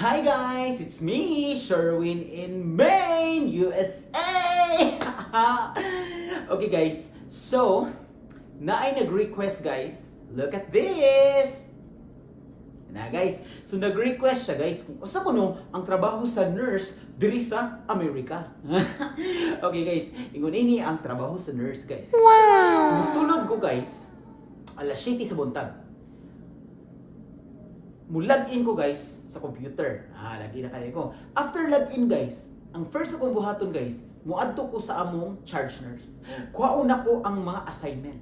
Hi guys, it's me, Sherwin in Maine, USA! Okay guys, so, naay nag-request guys, look at this! Na guys, so nag-request siya guys kung usa kuno ang trabaho sa nurse diri sa Amerika. Okay guys, ingon ini ang trabaho sa nurse guys. Wow! Musulod ko guys, alas 7 sa buntag. Login ko guys sa computer. Login na kayo ko. After login guys, ang first akong buhaton guys, muadto ko sa among charge nurse. Kuhaon ko ang mga assignment.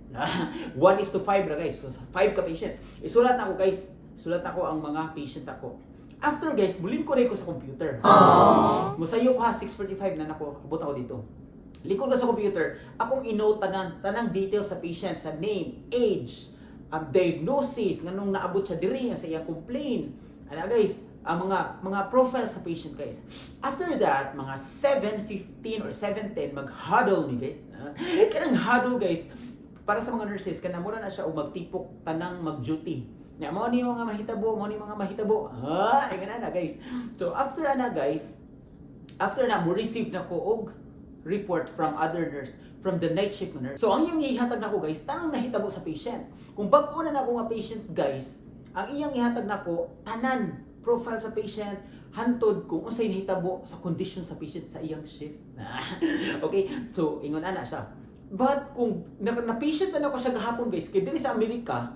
1:5 ra guys. So 5 ka patient. Isulat na ko guys. Sulat ako ang mga patient ako. After guys, mulim ko na ko sa computer. Musayo ko 6:45 na nako. Abot ako dito. Likod na sa computer, akong inote tanang details sa patient, sa name, age, diagnosis, nganong naabot siya diri sa iyang complaint. Guys, ang mga profile sa patient guys. After that, mga 7:15 or 7:10 mag-huddle ni guys. Kanang huddle guys para sa mga nurses kana mura na siya o magtipok tanang mag-duty. Nya mo ni mga mahitabo, ganana na guys. So after na mo receive na ko og report from other nurse, from the night shift nurse. So ang iyang ihatag nako guys, tanang nahitabo sa patient. Kung bag-o na nako nga patient guys, ang iyang ihatag nako tanan profile sa patient, hantod kung unsay nahitabo sa condition sa patient sa iyang shift. Okay? So ingon ana siya. But kung na-patient na ako siya gahapon guys, kay diri sa Amerika,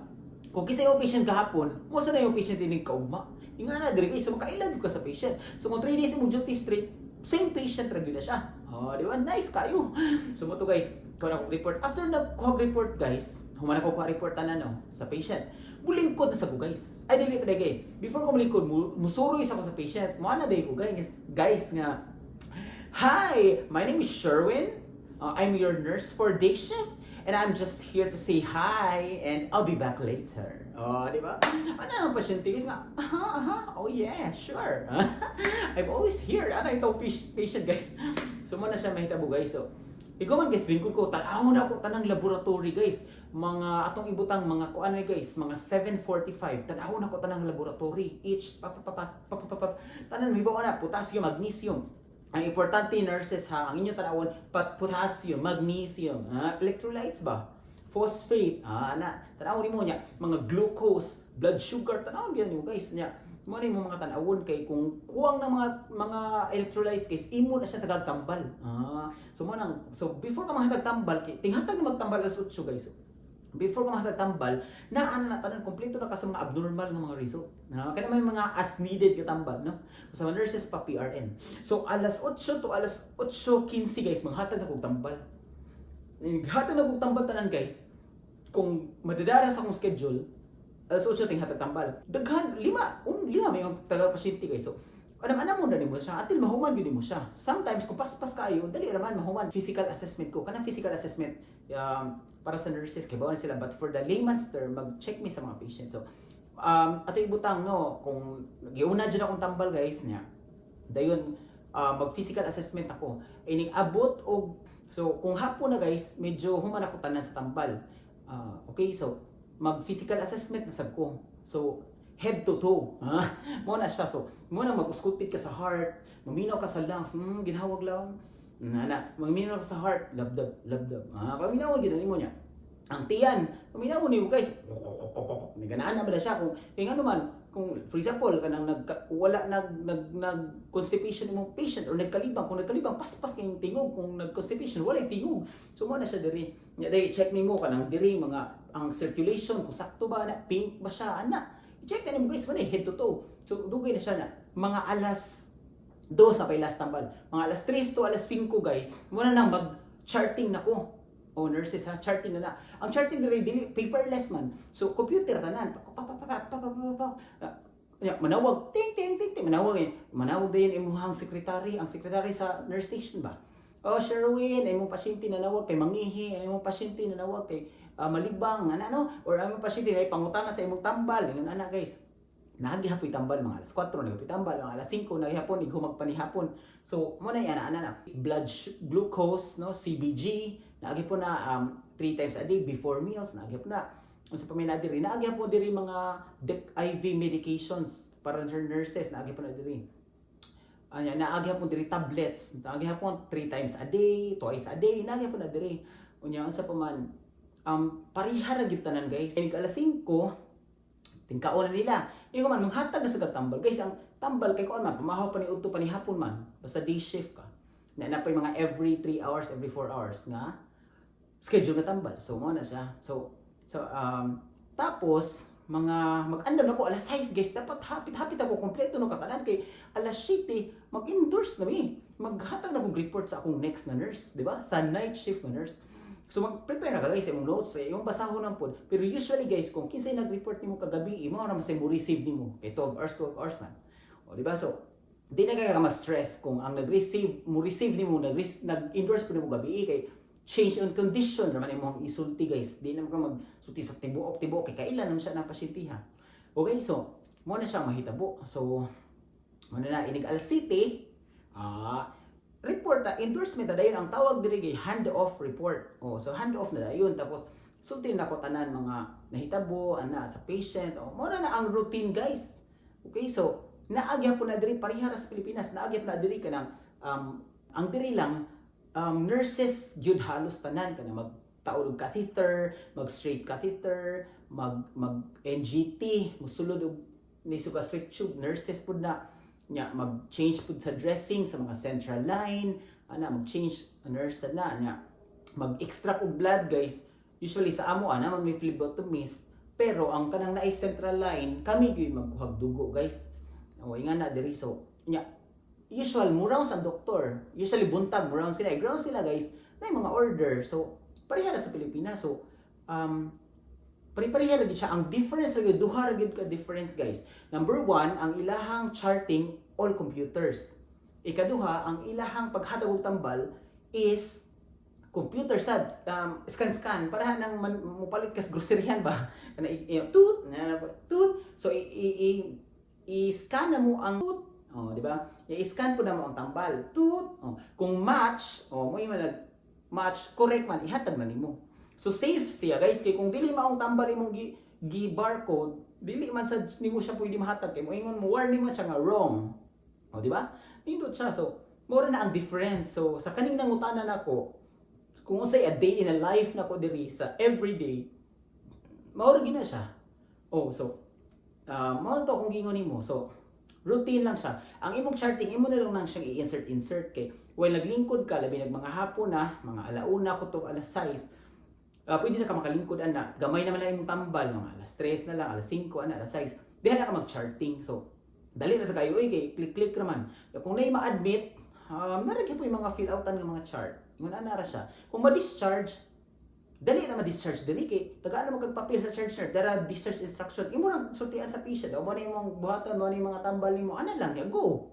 kung kisa yung patient gahapon, mo sa na yung patient ining kaugma. Ingon na diri guys, so makailan ka sa patient. So kung 3 days mo duty straight, same patient regular siya. Di ba? Nice kayo. So mo to guys, kuha na ko report. After nag-kuha report guys, humana ko kuha report na sa patient. Bulingkod na sa ko guys. Ay dili pa guys. Before ko bulingkod, musuroy sa ko sa patient. Mo ana day ko guys nga. Hi, my name is Sherwin. I'm your nurse for day shift. And I'm just here to say hi and I'll be back later. Di ba? Ano ang pasyente guys nga? Oh yeah, sure. I'm always here. Ano itong patient guys? So muna siya mahitabo guys. So, ikaw man guys, lingkod ko, tanaw na ko tanang laboratory guys. Mga atong ibutang mga kuan guys, mga 7:45. Tanaw na ko tanang laboratory. Each tanan hibaw na potassium, magnesium. Ang importante nurses ha, ang inyo tanawon potassium, magnesium, electrolytes ba? Phosphate, tanawon mo niya, mga glucose, blood sugar, tanawon gyud mo guys niya. Mo ni mga tanawon kay kung kuwang ng mga electrolytes guys, imo na siya tagagtambal. So before ka magtambal, tinghatag na magtambal alas 8 guys. Before ka makatambal, naan na tanan kompleto na ka sa mga abnormal ng mga result. Kaya may mga as needed katambal, no? Sa mga nurses pa PRN. So alas 8 to alas 8:15 guys, maghatag na kog tambal. Hatag na kog tambal tanan guys. Kung madadara sa akong schedule, alas 8 ting hatag tambal. Daghan lima may taga pasyente guys. So ano mo na mo siya, atil mahuman gid mo siya. Sometimes kung paspas kayo, dali raman mahuman. Physical assessment ko, kanang physical assessment para sa nurses kay bawon sila, but for the layman's term, mag-check me sa mga patients. So ato ibutang no, kung giuna jud akong tambal guys niya. Dayon mag-physical assessment ako. Ining abot og so kung hapon na guys, medyo human ako tanan sa tambal. Okay, so mag-physical assessment na sab ko. So head to toe. Mo na siya. So, mo na mag-sculpted ka sa heart, maminaw ka sa lungs, ginhawag lang. Maminaw ka sa heart, labdab. Paminaw gid mo niya. Ang tiyan, paminaw niyo guys. Ganaan na ba siya kung ano man, kung for example kanang wala nag constipation mo patient or nagkalibang, kung nagkalibang paspas kay tingog, kung nag-constipation wala tingog. So mo na siya diri. Nya day check nimo kanang diri mga ang circulation kung sakto ba na pink ba siya i-check na mo guys, head to toe. So, dugay na siya na. Mga alas 2 sa last tambal. Mga alas 3 to alas 5 guys, muna nang mag-charting na ko. Nurses ha, charting na. Ang charting na rin, paperless man. So, computer tanan. Manawag, ting, manawag din imuhang sekretary. Ang sekretary sa nurse station ba? Sherwin, imong pasyente nanawag kay mangihi, imong pasyente nanawag kay malibang, or imong pasyente ay pangutana sa imong tambal, guys. Nagihapoy tambal mga alas 4 nagihapoy tambal, mga alas 5 nagihapon igumag panihapon. So mo na yan blood glucose, no, CBG, nagi po na 3 times a day before meals, nagi po na unsa pa may na diri, naagi po diri mga IV medications para sa nurses, naagi po na diri. Anya naagi po diri tablets, naagi po 3 times a day, twice a day, naagi po na diri. Unya unsa pa man, pariha ra gyud tanan guys. Kay alas 5 tingkaon na nila. Ingon man manghatag na sa tambal. Guys, ang tambal kay kuan man pamahaw pa ni udto pa ni hapon man. Basta day shift ka. Na pay mga every 3 hours, every 4 hours nga schedule nga tambal. So mo na siya. So tapos mga mag-andam na ko alas 6 guys, dapat hapit ako kompleto no katanan kay alas 7 mag-endorse na mi. Maghatag na kong report sa akong next na nurse, di ba? Sa night shift na nurse. So mag-prepare na ka guys, yung notes, yung basahon ng pod. Pero usually guys, kung kinsay nag-report nimo kagabi, mo na masay mo receive nimo. 12 hours man. O di ba? So di na ka ma-stress kung ang receive nimo nag-endorse po nimo gabi kay change on condition naman imong isulti guys. Di na ka magsulti sa tibuok kay kailan naman siya ng pasyentiha. Okay, so mo na siya mahitabo. So mo na inig al city report endorsement na dayon ang tawag diri kay hand-off report. So hand-off na dayon tapos sultin na ko tanan mga nahitabo ana sa patient. Mo na ang routine guys. Okay, so naagya po na diri parihara sa Pilipinas, naagya po na diri kanang ang diri lang nurses jud halos tanan kana magtaod og catheter, mag straight catheter, mag NGT, musulod og nasogastric tube, nurses pud na nya mag-change pud sa dressing sa mga central line, ana mag-change nurse na nya mag-extract og blood guys. Usually sa amo ana may phlebotomist, pero ang kanang naay central line kami gyud magkuhag dugo guys. Nga na diri so nya usual muraw sa doktor, usually buntag muraw sila, ground sila guys na mga order. So pareha sa Pilipinas. So pare-pareha lagi siya. Ang difference lagi, duha lagi ka difference guys. Number 1, ang ilahang charting all computers. Ikaduha, ang ilahang paghatag og tambal is computer sad, scan para nang mupalit kas groceryan ba kana tut so i-scan na mo ang tut, di ba? I-scan po na mo ang tambal tut, kung match mo match correct man ihatag na nimo. So safe siya guys, kay kung dili maong tambal imong gi-barcode, dili man sa nimo siya pwede mahatag kay mo ingon mo warning man siya nga wrong. Di ba? Nindot siya. So more na ang difference. So sa kaning nangutanan nako, kung unsay a day in a life nako diri sa everyday, mao gina siya. So mao to kung gingon nimo. So routine lang siya. Ang imong charting imo na lang siyang i-insert kay when naglingkod ka labi nag mga hapon na, mga alauna kutob alas 6. Pwede na ka makalingkod ana. Gamay naman lang imong tambal mga alas 3 na lang, alas 5 ana, alas 6. Diha na ka mag-charting. So dali na sa kayo kay click naman. Kung nay ma-admit, naragay po yung mga fill outan ng mga chart. Ingon ana ra siya. Kung ma-discharge, dali na ma-discharge dali kay tagaan na magpapil sa charge nurse, dara discharge instruction. Imo lang sultian sa patient. Mo na imong buhaton, mo na yung mga tambal nimo. Ana lang ya go.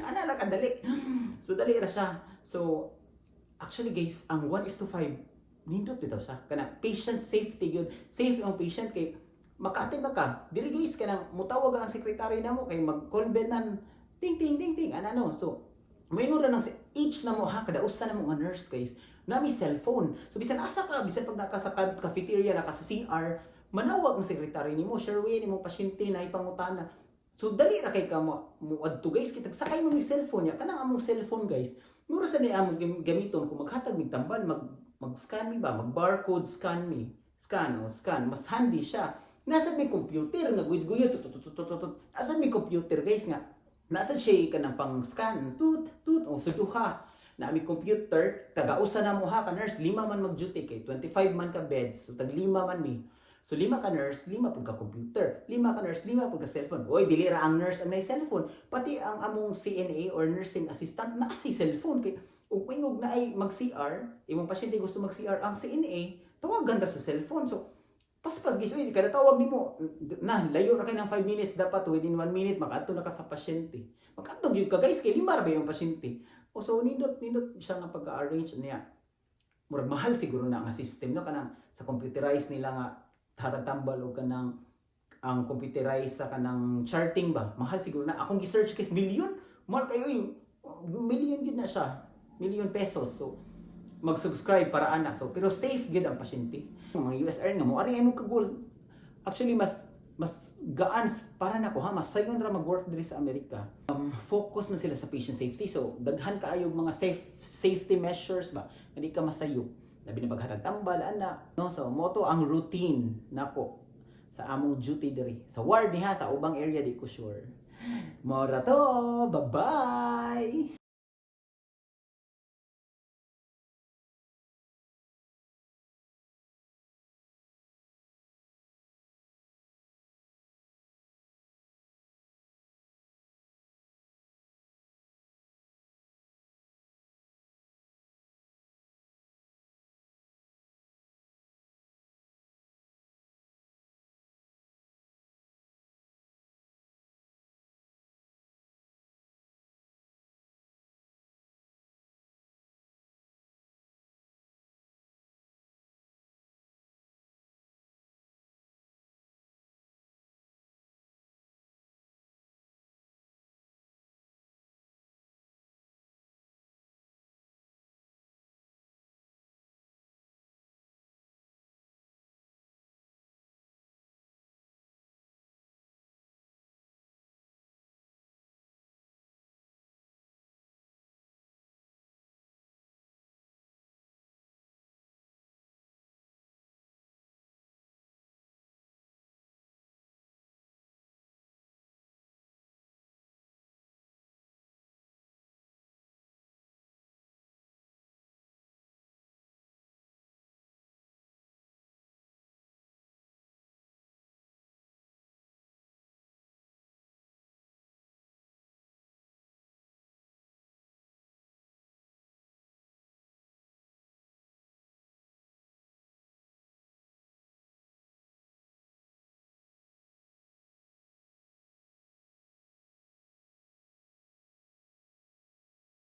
Ana lang kadali. So dali ra siya. So actually guys, ang 1:5 nindot bitaw siya kana patient safety good, safe ang patient kay makaatid ba ka dili guys kanang mutawag ang secretary namo kay mag-call benan ting ano. So moingon ra nang each na mo kada usa na mo nga nurse guys na may cellphone. So bisan asa ka, bisan pag naka sa cafeteria, naka sa CR, manawag ang secretary nimo, Sherwin imong pasyente na ipangutana. So dali ra kay ka mo adto guys kay tagsakay mo yung cellphone ya kanang among cellphone guys. Mura sa ni among gamiton kung maghatag mig tambal mag-scan mi ba, mag-barcode scan mi. Scan, mas handy siya. Nasa may computer nga guyud-guyud Asa may computer guys nga. Nasa siya ka ng pang-scan. Suduha. Na may computer, taga-usa na mo ha ka nurse, 5 man mag-duty kay 25 man ka beds. So tag 5 man mi. So 5 ka nurse, 5 pud ka computer. 5 ka nurse, 5 pud ka cellphone. Oy, dili ra ang nurse ang may cellphone. Pati ang among CNA or nursing assistant na si cellphone kay ug ingog na ay mag-CR, imong pasyente gusto mag-CR, ang CNA tawagan ra sa cellphone. So paspas guys, kada tawag nimo na layo ra kay ng 5 minutes, dapat within 1 minute makaadto na ka sa pasyente. Makaadto gyud ka guys kay 5 ra ba yung pasyente. So nindot siya nga pagka-arrange niya. Murag mahal siguro na nga system no kanang sa computerized nila nga taratambal o kanang ang computerized sa kanang charting ba. Mahal siguro na. Akong gi-search kay million, mahal kayo yung million gid na siya. Million pesos. So mag-subscribe para ana. So pero safe gid ang pasyente. Ang mga USR nga mo ari imong kagol. Actually mas gaan para nako ha, mas sayon ra mag-work diri sa Amerika. Focus na sila sa patient safety. So daghan kaayo mga safety measures ba nga di ka masayo. Labi na paghatag tambal ana, no? So moto ang routine nako sa among duty diri. Sa ward niha sa ubang area di ko sure. Mora to. Bye-bye.